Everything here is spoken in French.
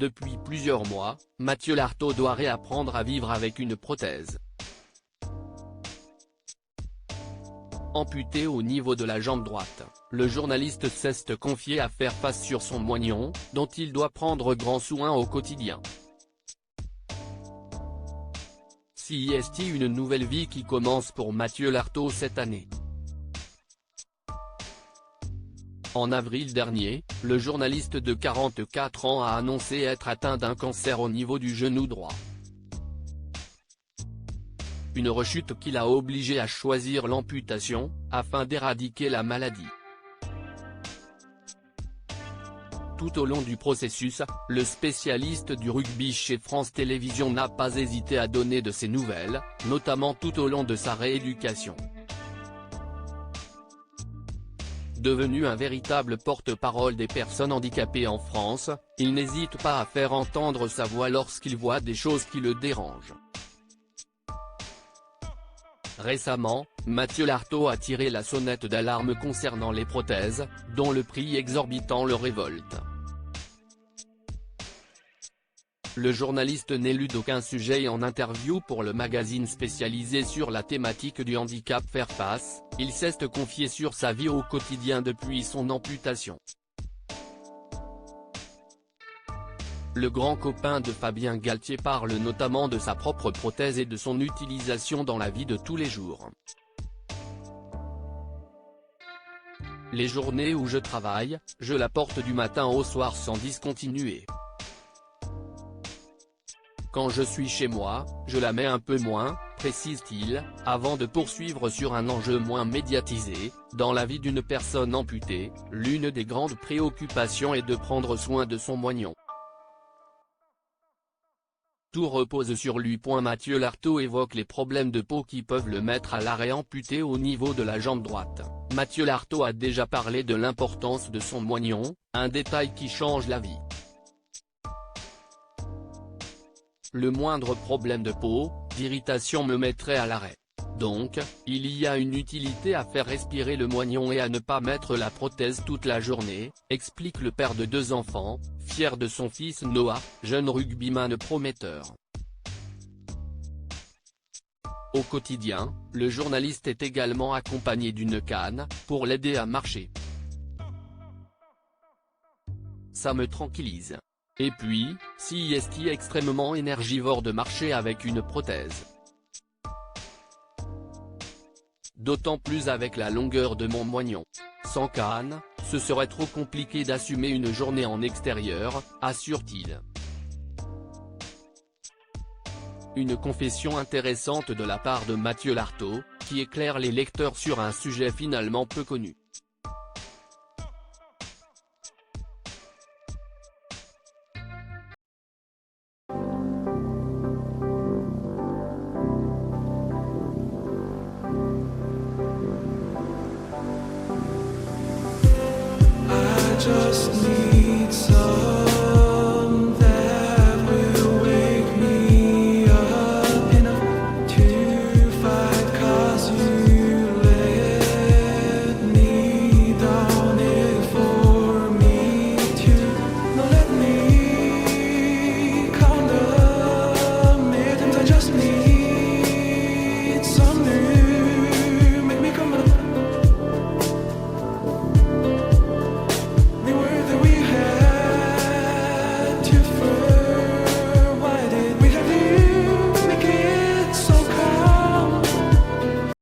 Depuis plusieurs mois, Mathieu Lartaud doit réapprendre à vivre avec une prothèse. Amputé au niveau de la jambe droite, le journaliste s'est confié à faire face sur son moignon, dont il doit prendre grand soin au quotidien. C'est une nouvelle vie qui commence pour Mathieu Lartaud cette année. En avril dernier, le journaliste de 44 ans a annoncé être atteint d'un cancer au niveau du genou droit. Une rechute qui l'a obligé à choisir l'amputation, afin d'éradiquer la maladie. Tout au long du processus, le spécialiste du rugby chez France Télévisions n'a pas hésité à donner de ses nouvelles, notamment tout au long de sa rééducation. Devenu un véritable porte-parole des personnes handicapées en France, il n'hésite pas à faire entendre sa voix lorsqu'il voit des choses qui le dérangent. Récemment, Mathieu Lartaud a tiré la sonnette d'alarme concernant les prothèses, dont le prix exorbitant le révolte. Le journaliste n'élude aucun sujet en interview pour le magazine spécialisé sur la thématique du handicap Faire Face, il s'est confié sur sa vie au quotidien depuis son amputation. Le grand copain de Fabien Galtier parle notamment de sa propre prothèse et de son utilisation dans la vie de tous les jours. Les journées où je travaille, je la porte du matin au soir sans discontinuer. Quand je suis chez moi, je la mets un peu moins, précise-t-il, avant de poursuivre sur un enjeu moins médiatisé. Dans la vie d'une personne amputée, l'une des grandes préoccupations est de prendre soin de son moignon. Tout repose sur lui. Mathieu Lartaud évoque les problèmes de peau qui peuvent le mettre à l'arrêt. Amputé au niveau de la jambe droite, Mathieu Lartaud a déjà parlé de l'importance de son moignon, un détail qui change la vie. Le moindre problème de peau, d'irritation me mettrait à l'arrêt. Donc, il y a une utilité à faire respirer le moignon et à ne pas mettre la prothèse toute la journée, explique le père de 2 enfants, fier de son fils Noah, jeune rugbyman prometteur. Au quotidien, le journaliste est également accompagné d'une canne, pour l'aider à marcher. Ça me tranquillise. Et puis, c'est extrêmement énergivore de marcher avec une prothèse. D'autant plus avec la longueur de mon moignon. Sans canne, ce serait trop compliqué d'assumer une journée en extérieur, assure-t-il. Une confession intéressante de la part de Mathieu Lartaud, qui éclaire les lecteurs sur un sujet finalement peu connu. Just need